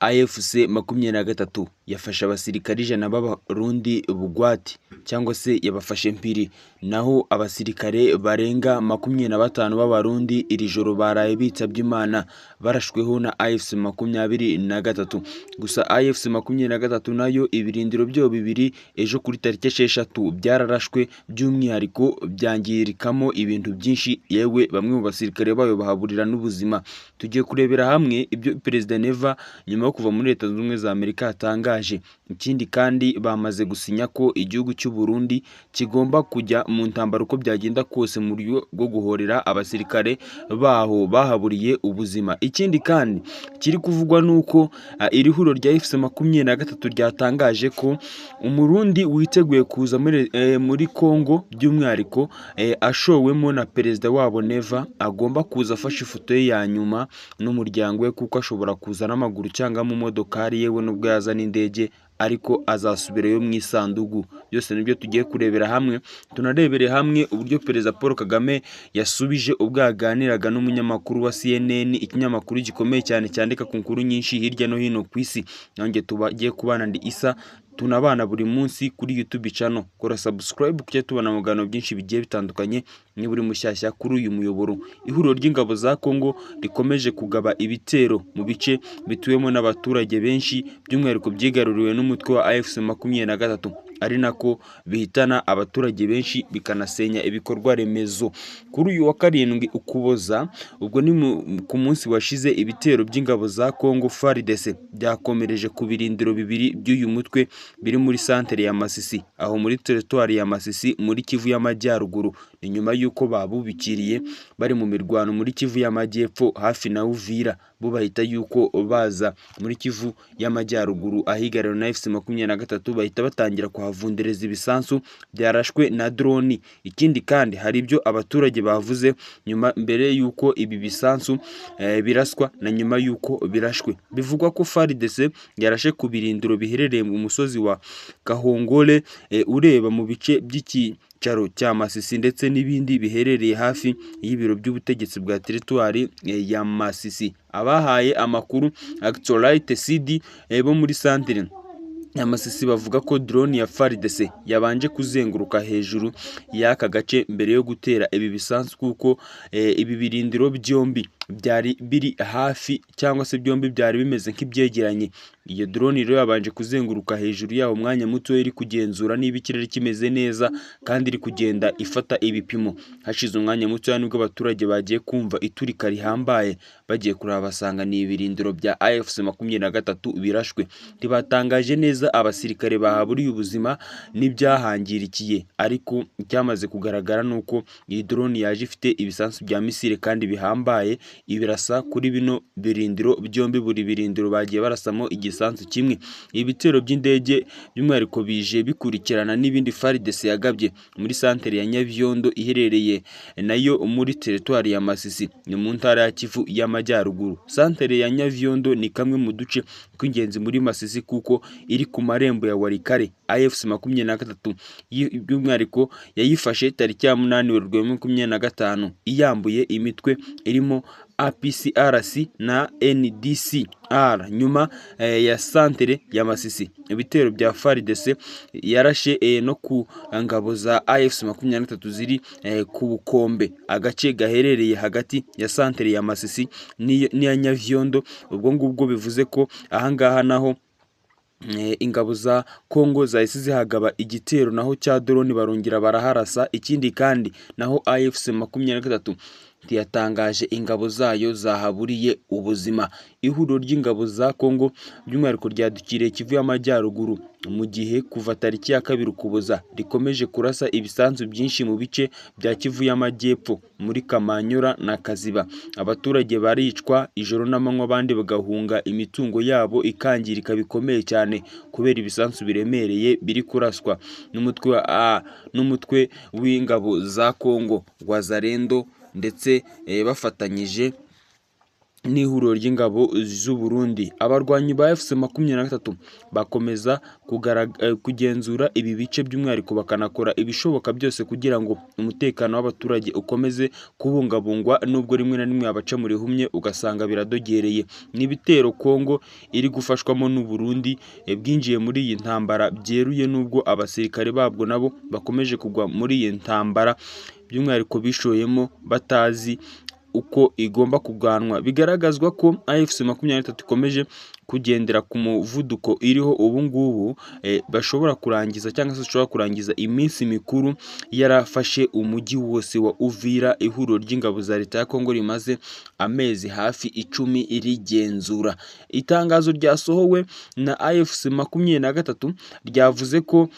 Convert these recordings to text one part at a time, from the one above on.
AFC 23 yafashe abasirikari 100 b'Abarundi bugwate cyangwa se yabafashe mpiri, naho abasirikare barenga 25 b'Abarundi iri joro baraye bitabye Imana barashweho na AFC 23. Gusa AFC 23 nayo ibirindiro byo bibiri ejo kuri tariki 6 byararashwe, by'umwihariko byangirikamo ibintu byinshi, yewe bamwe mu basirikare bayo bahaburira n'ubuzima. Tugiye kurebera hamwe ibyo Perezida Neva nyuma yo kuva muri Leta Zunze Ubumwe za Amerika yatangaje. Ikindi kandi bamaze gusinya ko igihugu cy'u Burundi kigomba kujya mu ntambara uko byagenda kose mu buryo bwo guhorera abasirikare baho bahaburiye ubuzima. Ikindi kandi kiri kuvugwa nuko iri huriro rya AFC 23 ryatangaje ko Umurundi witeguye kuza muri Kongo, by'umwihariko ashowemo na Perezida wabo Neva, agomba kuza afashe ifoto ye ya nyuma n'umuryango we, kuko ashobora kuza n'amaguru cyangwa mu modokari, yewe nubwo yazana indege ariko azasubirayo mu isandugu. Byose nibyo tugiye kurebera hamwe. Tunarebere hamwe uburyo Perezida Paul Kagame yasubije ubwo yaganiraga n'umunyamakuru wa CNN, ikinyamakuru gikomeye cyane cyandika ku nkuru nyinshi hirya no hino ku isi. Nanjye tubagiye kubana ndi Isa, tunabana buri munsi kuri YouTube channel. Kora subscribe kujya tubana mu biganiro byinshi bigiye bitandukanye, ni buri mushyashya kuri uyu muyoboro. Ihuriro ry'ingabo za Kongo rikomeje kugaba ibitero mu bice bituwemo n'abaturage benshi, by'umwihariko byigaruriwe n'umutwe wa AFC 23, ari nako bihitana abaturage benshi bikanasenya ibikorwa remezo. Kuri uyu wa 7 Ukuboza, ubwo ni ku munsi washize, ibitero by'ingabo za Kongo FARDC byakomereje ku birindiro bibiri by'uyu mutwe biri muri santere ya Masisi, aho muri territoire ya Masisi muri Kivu y'Amajyaruguru. Ni nyuma yuko babubikiriye bari mu mirwano muri Kivu y'Amajyepfo hafi na Uvira, bo bahita yuko baza muri Kivu y'Amajyaruguru ahigariro na AFC 23, bahita batangira kuhavundereza ibisansu byarashwe na drone. Ikindi kandi hari ibyo abaturage bavuze nyuma mbere yuko ibi bisansu biraswa na nyuma yuko birashwe. Bivugwa ko FARDC yarashe ku birindiro biherereye mu musozi wa Kahongole ureba mu bice by'ikicaro cya Masisi, ndetse n'ibindi biherereye hafi y'ibiro by'ubutegetsi bwa territoire ya Masisi. Abahaye amakuru Actualite CD bo muri santere ya Masisi bavuga ko drone ya FARDC yabanje kuzenguruka hejuru y'aka gace mbere yo gutera ibi bisansu, kuko ibi birindiro byombi byari biri hafi cyangwa se byombi byari bimeze nk'ibyegeranye. Iyo drone rero yabanje kuzenguruka hejuru yaho umwanya muto, iri kugenzura niba ikirere kimeze neza kandi iri kugenda ifata ibipimo. Hashize umwanya muto nibwo abaturage bagiye kumva iturika rihambaye, bagiye kuraba basanga ni ibirindiro bya AFC 23 birashwe. Ntibatangaje neza abasirikare bahaburiye ubuzima n'ibyahangirikiye, ariko icyamaze kugaragara nuko iyi drone yaje ifite ibisansu bya misile kandi bihambaye, ibirasa kuri bino birindiro byombi. Buri birindiro bagiye barasamo igisansu kimwe. Ibitero by'indege by'umwihariko bije bikurikirana n'ibindi FARDC yagabye muri santere ya Nyavyondo iherereye nayo muri territoire ya Masisi, ni mu ntara ya Kivu y'Amajyaruguru. Santere ya Nyavyondo ni kamwe mu duce tw'ingenzi muri Masisi, kuko iri ku marembo ya Warikare. AFC 23 by'umwihariko yayifashe tariki ya 8 Werurwe 2025 iyambuye imitwe irimo APCRC na NDCR nyuma ya santere ya Masisi. Ibitero bya FARDC yarashe no ku ngabo za AFC 23 ziri ku Bukombe, agace gaherereye hagati ya santere ya Masisi n'iya Nyavyondo. Ubwo ngubwo bivuze ko ahangaha naho ingabo za Kongo zahise zihagaba igitero naho cya drone barongera baraharasa. Ikindi kandi naho AFC 23 yatangaje ingabo zayo zahaburiye ubuzima. Ihuriro ry'ingabo za Kongo by'umwihariko ryadukiriye Kivu y'Amajyaruguru mu gihe kuva tariki ya 2 Ukuboza rikomeje kurasa ibisanzu byinshi mu bice bya Kivu y'Amajyepfo muri Kamanyura na Kaziba. Abaturage baricwa ijoro n'amanywa, abandi bagahunga imitungo yabo ikangirika bikomeye cyane kubera ibisansu biremereye biri kuraswa n'umutwe w'ingabo za Kongo Wazalendo, ndetse bafatanyije n'ihuriro ry'ingabo z'u Burundi. Abarwanyi ba FC23 bakomeza kugenzura ibi bice by'umwihariko bakanakora ibishoboka byose kugira ngo umutekano w'abaturage ukomeze kubungabungwa, nubwo rimwe na rimwe abaca muri humye ugasanga biradogereye. N'ibitero Kongo iri gufashwamo n'u Burundi bwinjiye muri iyi ntambara byeruye, nubwo abasirikare babwo nabo bakomeje kugwa muri iyi ntambara, by'umwihariko bishoyemo batazi uko igomba kuganwa. Bigaragazwa ko AFC23 ikomeje kugendera ku muvuduko iriho ubu ngubu, bashobora kurangiza cyangwa se bashobora kurangiza iminsi mikuru yarafashe umujyi wose wa Uvira. Ihuriro ry'ingabo za leta ya Kongo rimaze amezi hafi 10 irigenzura. Itangazo ryasohowe na AFC23 ryavuze ko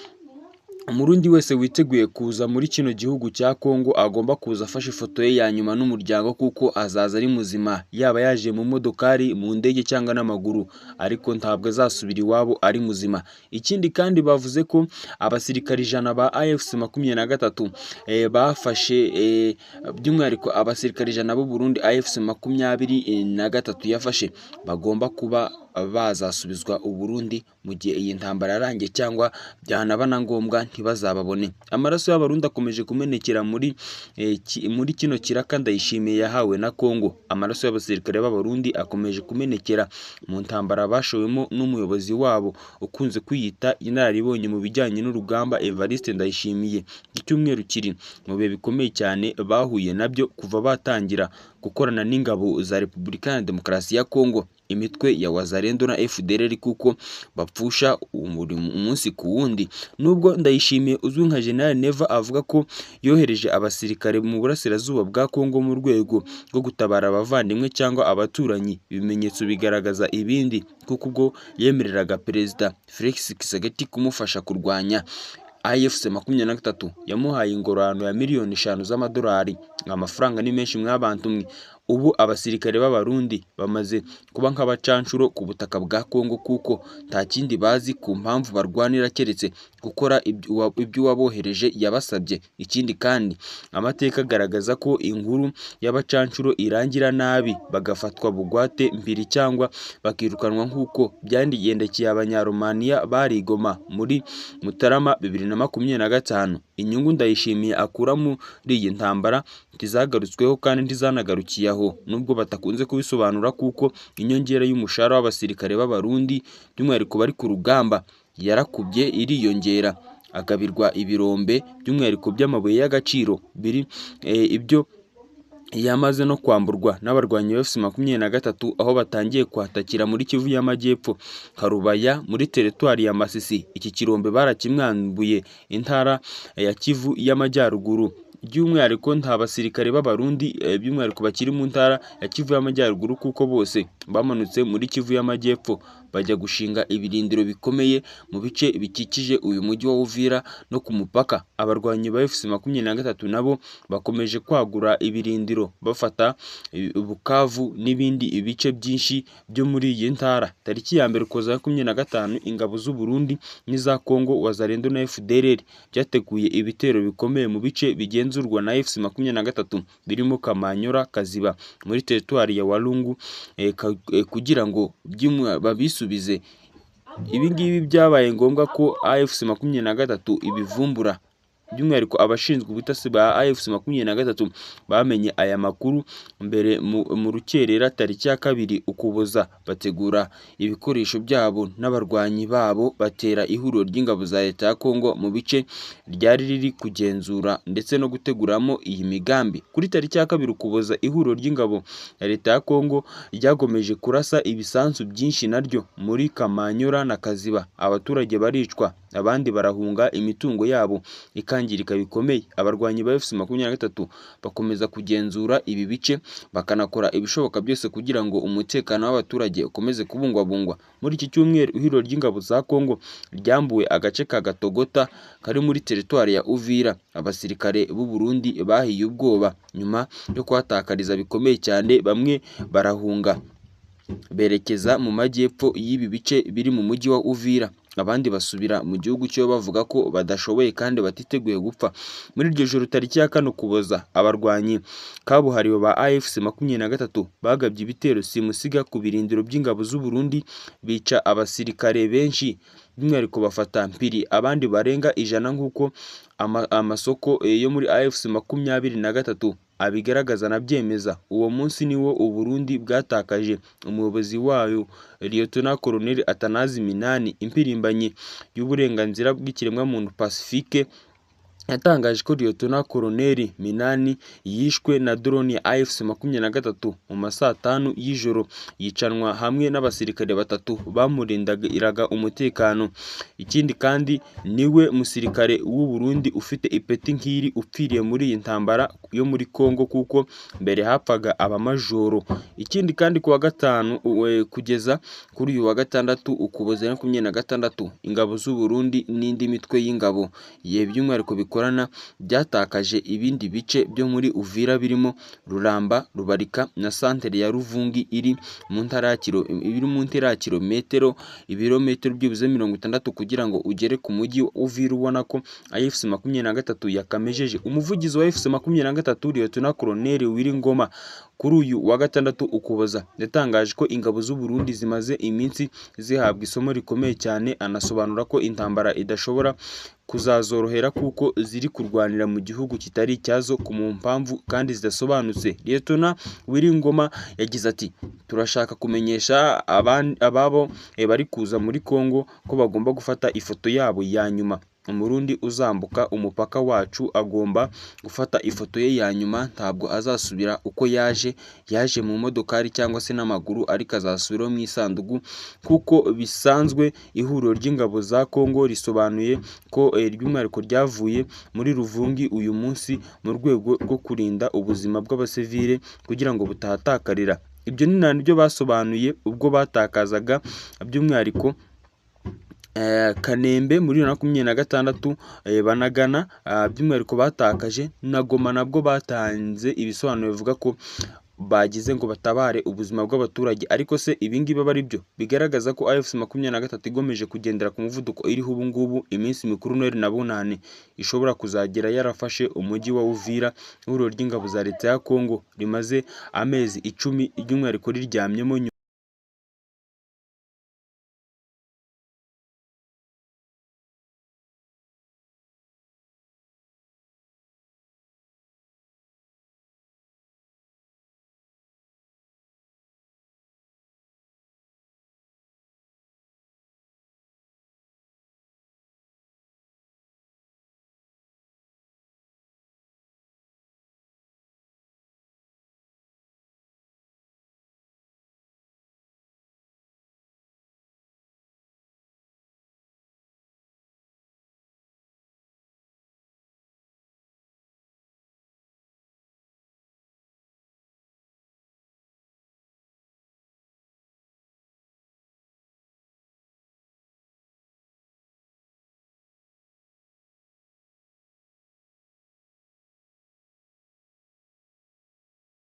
umurundi wese witeguye kuza muri kino gihugu cya Kongo agomba kuza afashe ifoto ye ya nyuma n'umuryango, kuko azaza ari muzima, yaba yaje mu modokari, mu ndege cyangwa n'amaguru, ariko ntabwo azasubira iwabo ari muzima. Ikindi kandi bavuze ko abasirikari 100 ba AFC23 bafashe, by'umwihariko abasirikari 100 b'u Burundi AFC23 yafashe bagomba kuba bazasubizwa u Burundi mu gihe iyi ntambara yarangiye, cyangwa byanaba na ngombwa ntibazababone. Amaraso y'abarundi akomeje kumenekera muri kino kiraka Ndayishimiye yahawe na Kongo. Amaraso y'abasirikare b'abarundi akomeje kumenekera mu ntambara bashowemo n'umuyobozi wabo ukunze kwiyita inararibonye mu bijyanye n'urugamba, Evariste Ndayishimiye. Icyumweru kiri mu bihe bikomeye cyane bahuye nabyo kuva batangira gukorana n'ingabo za Repubulika ya Demokarasi ya Kongo, imitwe ya Wazalendo na FDLR, kuko bapfusha umunsi ku wundi. Nubwo Ndayishimiye uzwi nka General Neva avuga ko yohereje abasirikare mu burasirazuba bwa Kongo mu rwego rwo gutabara abavandimwe cyangwa abaturanyi, ibimenyetso bigaragaza ibindi, kuko ubwo yemereraga Perezida Felix Tshisekedi kumufasha kurwanya AFC23 yamuhaye ingororano ya miliyoni 5 z'amadolari. Amafaranga ni menshi mw'abantu mwe. Ubu abasirikare b'abarundi bamaze kuba nk'abacancuro ku butaka bwa Kongo, kuko nta kindi bazi ku mpamvu barwanira keretse gukora ibyo wabohereje yabasabye. Ikindi kandi amateka agaragaza ko inkuru y'abacancuro irangira nabi, bagafatwa bugwate mbiri cyangwa bakirukanwa, nk'uko byandigendekeye abanyaromaniya bari Goma muri Mutarama 2025. Inyungu Ndayishimiye akura muri iyi ntambara ntizagarutsweho kandi ntizanagarukiye aho, nubwo batakunze kubisobanura, kuko inyongera y'umushahara w'abasirikare b'abarundi by'umwihariko bari ku rugamba yarakubye iriyongera, agabirwa ibirombe by'umwihariko by'amabuye y'agaciro biri ibyo yamaze no kwamburwa n'abarwanyi ba FC23 aho batangiye kwatakira muri Kivu y'Amajyepfo, Karubaya muri teritwari ya Masisi. Iki kirombe barakimwambuye intara ya Kivu y'Amajyaruguru. By'umwihariko nta basirikare b'abarundi by'umwihariko bakiri mu ntara ya Kivu y'Amajyaruguru, kuko bose bamanutse muri Kivu y'Amajyepfo bajya gushinga ibirindiro bikomeye mu bice bikikije uyu mujyi wa Uvira no ku mupaka. Abarwanyi ba FC23 nabo bakomeje kwagura ibirindiro bafata Bukavu n'ibindi ibice byinshi byo muri iyi ntara. Tariki ya 1 Ukuboza 2025 ingabo z'u Burundi n'iza Kongo, Wazalendo na FDLR byateguye ibitero bikomeye mu bice bigenzurwa na FC23 birimo Kamanyora, Kaziba muri teritwari ya Walungu, kugira ngo babisubize. Ibi ngibi byabaye ngombwa ko AFC23 ibivumbura. By'umwihariko abashinzwe ubutasi ba AFC23 bamenye aya makuru mbere mu rukerera tariki ya 2 Ukuboza, bategura ibikoresho byabo n'abarwanyi babo batera ihuriro ry'ingabo za leta ya Kongo mu bice ryari riri kugenzura ndetse no guteguramo iyi migambi. Kuri tariki ya 2 Ukuboza, ihuriro ry'ingabo ya leta ya Kongo ryagomeje kurasa ibisansu byinshi naryo muri Kamanyora na Kaziba. Abaturage baricwa, abandi barahunga, imitungo yabo ikangirika bikomeye. Abarwanyi ba FC23 bakomeza kugenzura ibi bice bakanakora ibishoboka byose kugira ngo umutekano w'abaturage ukomeze kubungwabungwa. Muri iki cyumweru ihuriro ry'ingabo za Kongo ryambuwe agace ka Gatogota kari muri teritwari ya Uvira. Abasirikare b'u Burundi bahiye ubwoba nyuma yo kwatakariza bikomeye cyane, bamwe barahunga berekeza mu majyepfo y'ibi bice biri mu mujyi wa Uvira. abandi basubira mu gihugu cyo bavuga ko badashoboye kandi batiteguye gupfa. Muri iryo joro tariki ya 4 Ukuboza, abarwanyi kabuhariwe ba AFC 23 bagabye ibitero simusiga ku birindiro by'ingabo z'u Burundi, bica abasirikare benshi by'umwihariko bafata mpiri abandi barenga 100 nk'uko amasoko yo muri AFC 23 abigaragaza nabyemeza. Uwo munsi niwo u Burundi bwatakaje umuyobozi wayo Lieutenant Colonel Atanazi Minani. Impirimbanyi y'uburenganzira bw'ikiremwamuntu Pacifique yatangaje ko Lieutenant Colonel Minani yishwe na drone ya AFC 23 mu masaa 5 y'ijoro, yicanwa hamwe n'abasirikare 3 bamurindiraga umutekano. Ikindi kandi niwe musirikare w'u Burundi ufite ipeti nk'iri upfiriye muri iyi ntambara yo muri Kongo, kuko mbere hapfaga abamajoro. Ikindi kandi ku wa gatanu kugeza kuri uyu wa gatandatu Ukuboza 26, ingabo z'u Burundi n'indi mitwe y'ingabo by'umwihariko bikorana byatakaje ibindi bice byo muri Uvira birimo Ruramba, Rubarika na santere ya Ruvungi iri mu ntara ya kilometero byibuze 60 kugira ngo ugere ku mujyi Uvira. Ubona ko AFC 23 yakamejeje. Umuvugizi wa AFC 23 Lieutenant Colonel Wiringoma kuri uyu wa gatandatu Ukuboza yatangaje ko ingabo z'u Burundi zimaze iminsi zihabwa isomo rikomeye cyane, anasobanura ko intambara idashobora kuzazorohera kuko ziri kurwanira mu gihugu kitari icyazo ku mpamvu kandi zidasobanutse. Lieutenant Wiringoma yagize ati, turashaka kumenyesha ababo bari kuza muri Kongo ko bagomba gufata ifoto yabo ya nyuma. Umurundi uzambuka umupaka wacu agomba gufata ifoto ye ya nyuma, ntabwo azasubira uko yaje mu modokari cyangwa se n'amaguru, ariko azasubira mu isanduku kuko bisanzwe. Ihuriro ry'ingabo za Kongo risobanuye ko ry'umwihariko ryavuye muri Ruvungi uyu munsi mu rwego rwo kurinda ubuzima bw'abasivile kugira ngo butahatakarira. Ibyo ni nabyo basobanuye ubwo batakazaga by'umwihariko Kanembe muri 2026, Banagana by'umwihariko batakaje na Goma, nabwo batanze ibisobanuro bivuga ko bagize ngo batabare ubuzima bw'abaturage. Ariko se ibingibi aba ari byo bigaragaza ko AFC 23 igomeje kugendera ku muvuduko iriho ubu ngubu. Iminsi mikuru Noheli na Bunani ishobora kuzagera yarafashe umujyi wa Uvira. Ihuriro ry'ingabo za leta ya Kongo rimaze amezi 10 by'umwihariko riryamyemo